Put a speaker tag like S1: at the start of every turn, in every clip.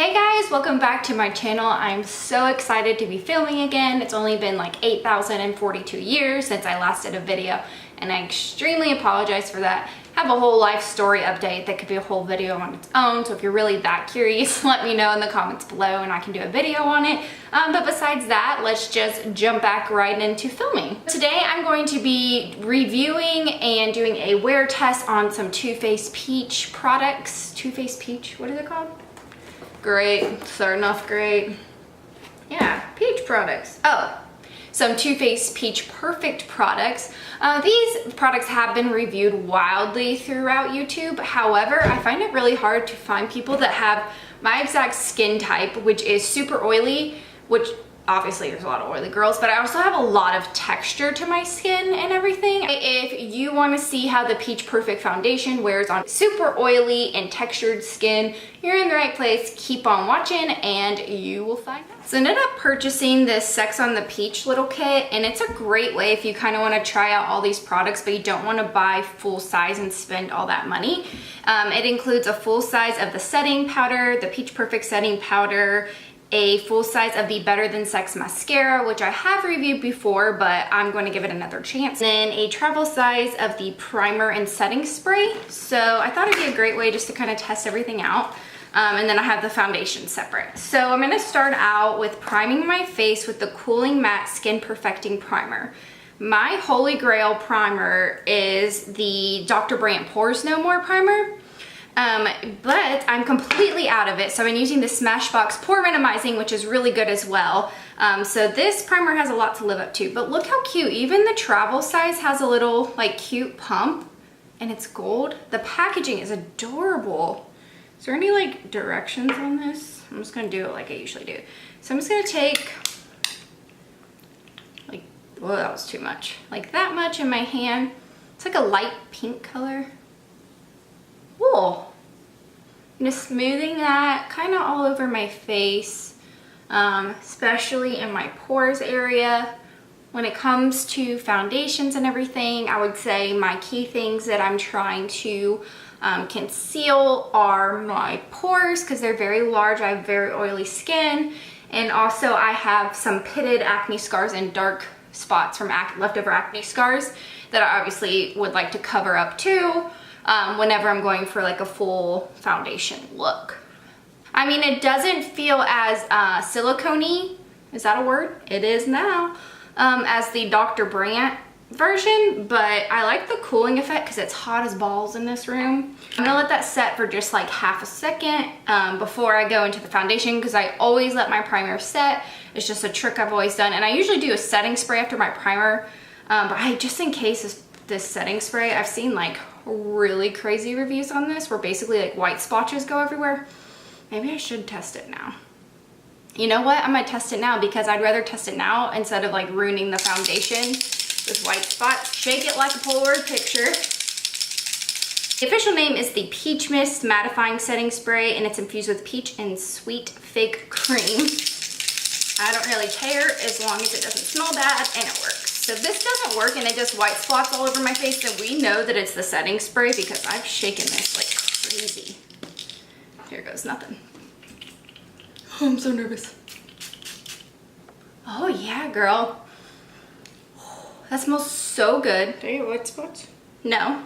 S1: Hey guys, welcome back to my channel. I'm so excited to be filming again. It's only been like 8,042 years since I last did a video, and I extremely apologize for that. I have a whole life story update that could be a whole video on its own, so if you're really that curious, let me know in the comments below and I can do a video on it. But besides that, let's just jump back right into filming. Today I'm going to be reviewing and doing a wear test on some Too Faced Peach products. Too Faced Peach, what is it called? Great, starting off great. Yeah, peach products. Oh, some Too Faced Peach Perfect products. These products have been reviewed wildly throughout YouTube. However, I find it really hard to find people that have my exact skin type, which is super oily, which obviously there's a lot of oily girls, but I also have a lot of texture to my skin and everything. If you want to see how the Peach Perfect foundation wears on super oily and textured skin, you're in the right place. Keep on watching and you will find out. So I ended up purchasing this Sex on the Peach little kit, and it's a great way if you kind of want to try out all these products but you don't want to buy full size and spend all that money. It includes a full size of the setting powder, the Peach Perfect setting powder, a full size of the Better Than Sex mascara, which I have reviewed before, but I'm going to give it another chance. Then a travel size of the primer and setting spray. So I thought it'd be a great way just to kind of test everything out. And then I have the foundation separate. So I'm going to start out with priming my face with the Cooling Matte Skin Perfecting Primer. My holy grail primer is the Dr. Brandt Pores No More primer. But I'm completely out of it, so I'm using the Smashbox Pore Minimizing, which is really good as well. So this primer has a lot to live up to, but look how cute. Even the travel size has a little like cute pump, and it's gold. The packaging is adorable. Is there any like directions on this? I'm just gonna do it like I usually do. So I'm just gonna take like, whoa, that was too much. Like that much in my hand. It's like a light pink color. Cool. Just smoothing that kind of all over my face, especially in my pores area. When it comes to foundations and everything, I would say my key things that I'm trying to conceal are my pores, because they're very large. I have very oily skin, and also I have some pitted acne scars and dark spots from leftover acne scars that I obviously would like to cover up too. Whenever I'm going for like a full foundation look. I mean, it doesn't feel as silicone-y, is that a word? It is now, as the Dr. Brandt version, but I like the cooling effect because it's hot as balls in this room. I'm gonna let that set for just like half a second before I go into the foundation, because I always let my primer set. It's just a trick I've always done, and I usually do a setting spray after my primer, but just in case this setting spray, I've seen like really crazy reviews on this where basically like white splotches go everywhere. Maybe I should test it now. You know what? I'm gonna test it now because I'd rather test it now instead of like ruining the foundation with white spots. Shake it like a Polaroid picture. The official name is the Peach Mist Mattifying Setting Spray, and it's infused with peach and sweet fig cream. I don't really care as long as it doesn't smell bad and it works. So if this doesn't work and it just white spots all over my face, then we know that it's the setting spray, because I've shaken this like crazy. Here goes nothing. Oh, I'm so nervous. Oh yeah, girl. That smells so good.
S2: Do you have white spots?
S1: No,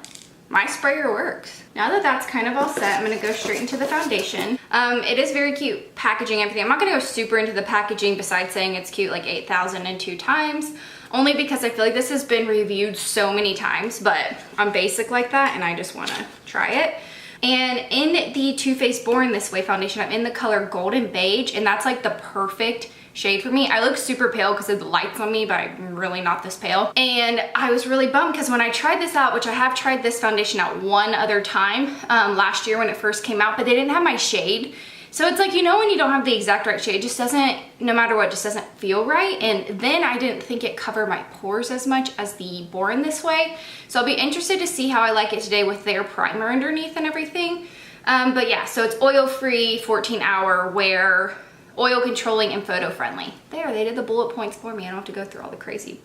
S1: my sprayer works. Now that that's kind of all set, I'm gonna go straight into the foundation. It is very cute packaging, everything. I'm not gonna go super into the packaging besides saying it's cute like 8,002 times. Only because I feel like this has been reviewed so many times, but I'm basic like that and I just wanna try it. And in the Too Faced Born This Way foundation, I'm in the color Golden Beige, and that's like the perfect shade for me. I look super pale because of the lights on me, but I'm really not this pale. And I was really bummed because when I tried this out, which I have tried this foundation out one other time last year when it first came out, but they didn't have my shade. So it's like, you know, when you don't have the exact right shade, it just doesn't, no matter what, just doesn't feel right. And then I didn't think it covered my pores as much as the Born This Way. So I'll be interested to see how I like it today with their primer underneath and everything. But yeah, so it's oil-free, 14-hour wear, oil controlling, and photo friendly. There, they did the bullet points for me. I don't have to go through all the crazy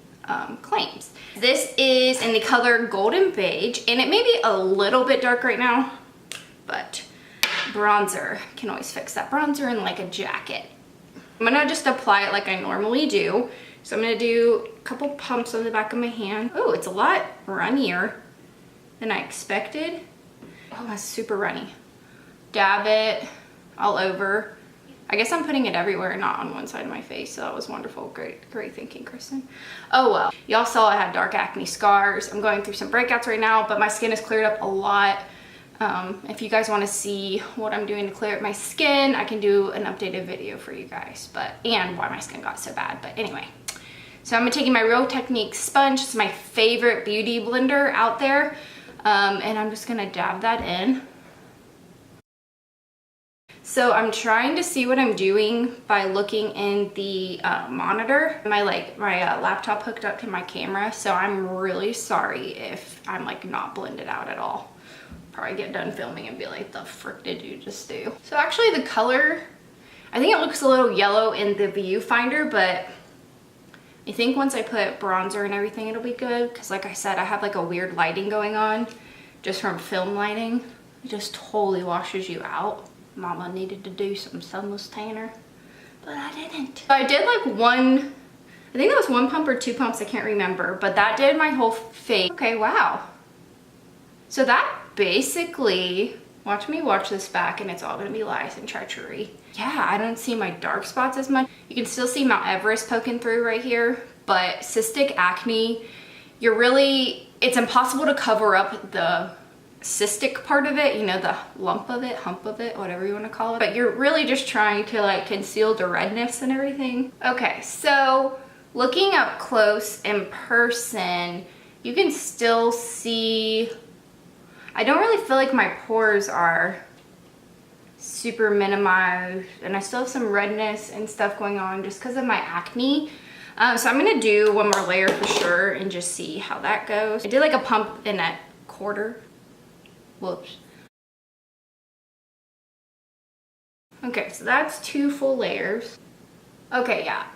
S1: claims. This is in the color Golden Beige, and it may be a little bit dark right now, but bronzer. Can always fix that bronzer in like a jacket. I'm gonna just apply it like I normally do. So I'm gonna do a couple pumps on the back of my hand. Oh, it's a lot runnier than I expected. Oh, that's super runny. Dab it all over. I guess I'm putting it everywhere, not on one side of my face. So that was wonderful. Great thinking, Kristen. Oh well. Y'all saw I had dark acne scars. I'm going through some breakouts right now, but my skin has cleared up a lot. If you guys want to see what I'm doing to clear up my skin, I can do an updated video for you guys, and why my skin got so bad. But anyway, so I'm taking my Real Techniques sponge. It's my favorite beauty blender out there. And I'm just gonna dab that in. So I'm trying to see what I'm doing by looking in the monitor. My laptop hooked up to my camera, so I'm really sorry if I'm like not blended out at all. Probably get done filming and be like, the frick did you just do? So actually the color, I think it looks a little yellow in the viewfinder, but I think once I put bronzer and everything, it'll be good. Because like I said, I have like a weird lighting going on just from film lighting. It just totally washes you out. Mama needed to do some sunless tanner, but I didn't. So I did like one, I think that was 1 pump or 2 pumps, I can't remember, but that did my whole face. Okay, wow. So that basically, watch me watch this back and it's all gonna be lies and treachery. Yeah, I don't see my dark spots as much. You can still see Mount Everest poking through right here, but cystic acne, it's impossible to cover up the cystic part of it, you know, the lump of it, hump of it, whatever you want to call it. But you're really just trying to like conceal the redness and everything. Okay, so looking up close in person, you can still see, I don't really feel like my pores are super minimized, and I still have some redness and stuff going on just because of my acne. So I'm gonna do one more layer for sure and just see how that goes. I did like a pump in that quarter. Whoops. Okay, so that's 2 full layers. Okay, yeah,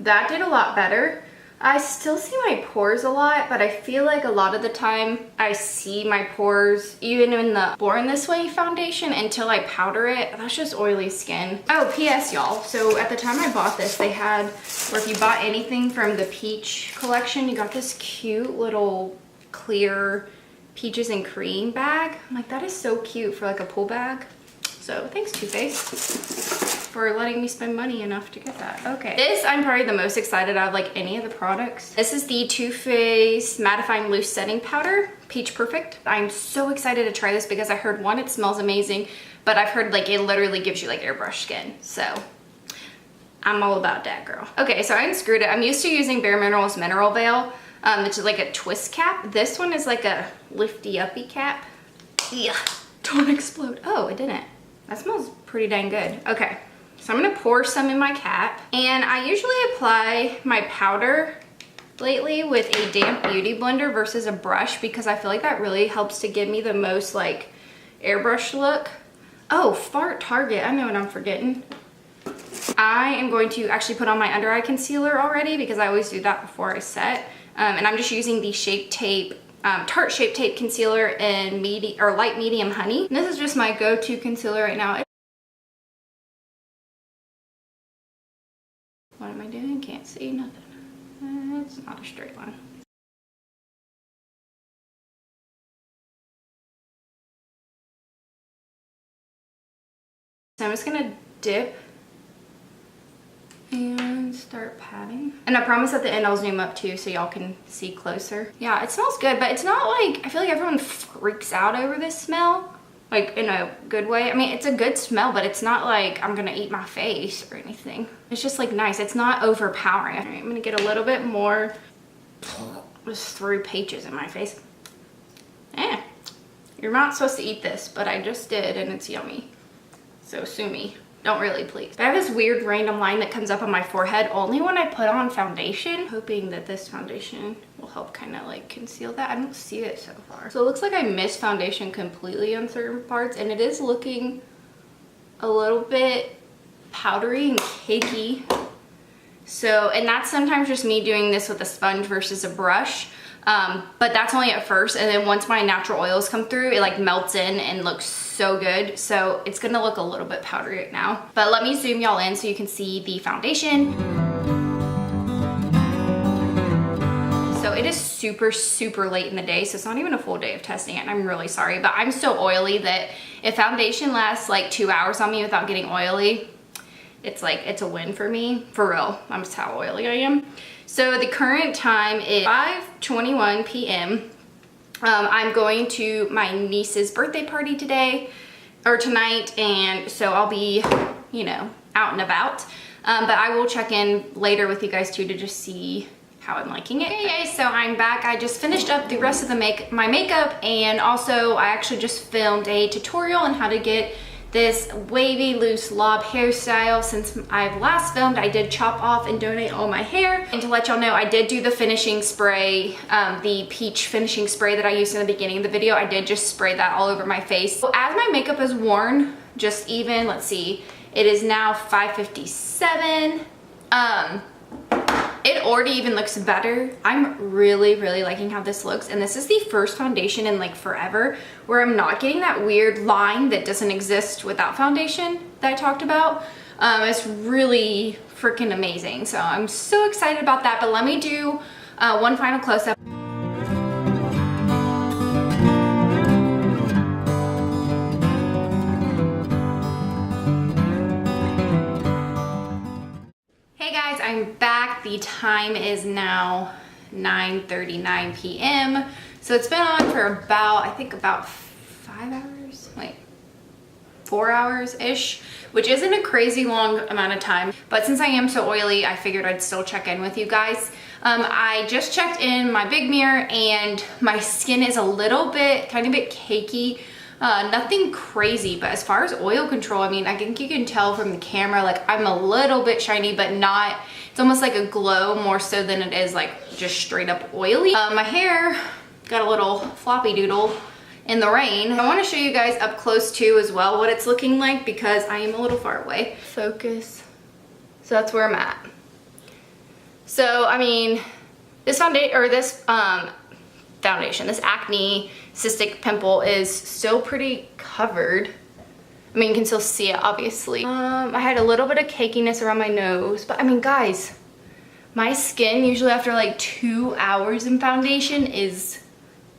S1: that did a lot better. I still see my pores a lot, but I feel like a lot of the time I see my pores even in the Born This Way foundation until I powder it. That's just oily skin. Oh, PS y'all, so at the time I bought this, they had, or if you bought anything from the Peach collection, you got this cute little clear peaches and cream bag. I'm like, that is so cute for like a pool bag. So thanks, Too Faced, for letting me spend money enough to get that. Okay, this I'm probably the most excited of like any of the products. This is the Too Faced Mattifying Loose Setting Powder, Peach Perfect. I'm so excited to try this because I heard, one, it smells amazing, but I've heard like it literally gives you like airbrush skin. So I'm all about that, girl. Okay, so I unscrewed it. I'm used to using Bare Minerals Mineral Veil, which is like a twist cap. This one is like a lifty uppy cap. Yeah, don't explode. Oh, it didn't. That smells pretty dang good. Okay, so I'm gonna pour some in my cap, and I usually apply my powder lately with a damp beauty blender versus a brush because I feel like that really helps to give me the most like airbrush look. Oh, fart Target, I know what I'm forgetting. I am going to actually put on my under eye concealer already because I always do that before I set. And I'm just using the Shape Tape, Tarte Shape Tape Concealer in light medium honey. And this is just my go-to concealer right now. What am I doing? Can't see nothing. It's not a straight line. So I'm just gonna dip and start patting. And I promise at the end I'll zoom up too so y'all can see closer. Yeah, it smells good, but it's not like, I feel like everyone freaks out over this smell, like in a good way. I mean, it's a good smell, but it's not like I'm gonna eat my face or anything. It's just like nice. It's not overpowering. All right, I'm gonna get a little bit more, just threw peaches in my face. You're not supposed to eat this, but I just did and it's yummy. So sue me. Don't really, please. But I have this weird random line that comes up on my forehead only when I put on foundation, hoping that this foundation will help kind of like conceal that. I don't see it so far. So it looks like I missed foundation completely on certain parts, and it is looking a little bit powdery and cakey. So, and that's sometimes just me doing this with a sponge versus a brush. But that's only at first, and then once my natural oils come through, it like melts in and looks so good. So it's gonna look a little bit powdery now. But let me zoom y'all in so you can see the foundation. So it is super, super late in the day, so it's not even a full day of testing it, and I'm really sorry, but I'm so oily that if foundation lasts like 2 hours on me without getting oily, it's like, it's a win for me, for real. That's how oily I am. So the current time is 5:21 p.m. I'm going to my niece's birthday party today, or tonight, and so I'll be, you know, out and about. But I will check in later with you guys too to just see how I'm liking it. Okay guys, so I'm back. I just finished up the rest of my makeup, and also I actually just filmed a tutorial on how to get this wavy loose lob hairstyle. Since I've last filmed, I did chop off and donate all my hair. And to let y'all know, I did do the finishing spray, the peach finishing spray that I used in the beginning of the video. I did just spray that all over my face. So as my makeup is worn, just even, let's see, it is now 5:57. It already even looks better. I'm really, really liking how this looks. And this is the first foundation in like forever where I'm not getting that weird line that doesn't exist without foundation that I talked about. It's really freaking amazing. So I'm so excited about that. But let me do one final close-up. I'm back. The time is now 9:39 p.m. So it's been on for about, I think about 5 hours, like 4 hours-ish, which isn't a crazy long amount of time. But since I am so oily, I figured I'd still check in with you guys. I just checked in my big mirror, and my skin is a little bit, tiny bit cakey. Nothing crazy, but as far as oil control, I mean, I think you can tell from the camera, like I'm a little bit shiny, but not, it's almost like a glow more so than it is like just straight up oily. My hair got a little floppy doodle in the rain. I want to show you guys up close too as well what it's looking like, because I am a little far away. Focus. So that's where I'm at. So, I mean, this foundation, or this foundation, this acne cystic pimple is still pretty covered. I mean, you can still see it obviously. I had a little bit of cakiness around my nose, but I mean guys, my skin usually after like 2 hours in foundation is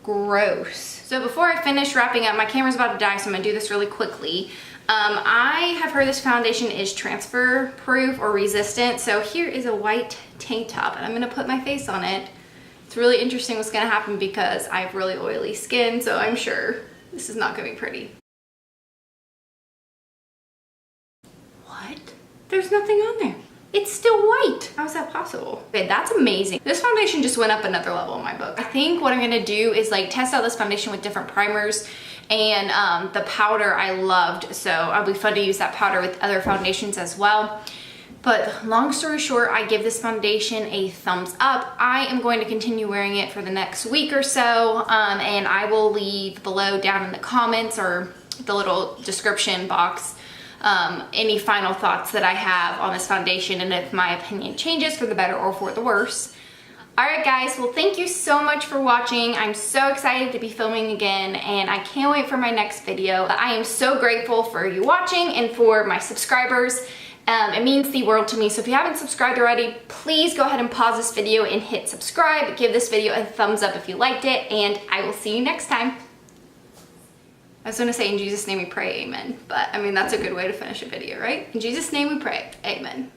S1: gross. So before I finish wrapping up, my camera's about to die, so I'm gonna do this really quickly. I have heard this foundation is transfer proof or resistant. So here is a white tank top, and I'm gonna put my face on it. It's really interesting what's gonna happen because I have really oily skin, so I'm sure this is not gonna be pretty. What? There's nothing on there. It's still white. How is that possible? Okay, that's amazing. This foundation just went up another level in my book. I think what I'm gonna do is like test out this foundation with different primers, and the powder I loved, so it'll be fun to use that powder with other foundations as well. But long story short, I give this foundation a thumbs up. I am going to continue wearing it for the next week or so, and I will leave below down in the comments or the little description box any final thoughts that I have on this foundation, and if my opinion changes for the better or for the worse. Alright guys, well thank you so much for watching. I'm so excited to be filming again, and I can't wait for my next video. I am so grateful for you watching and for my subscribers. It means the world to me, so if you haven't subscribed already, please go ahead and pause this video and hit subscribe. Give this video a thumbs up if you liked it, and I will see you next time. I was gonna say in Jesus' name we pray, amen. But I mean, that's a good way to finish a video, right? In Jesus' name we pray, amen.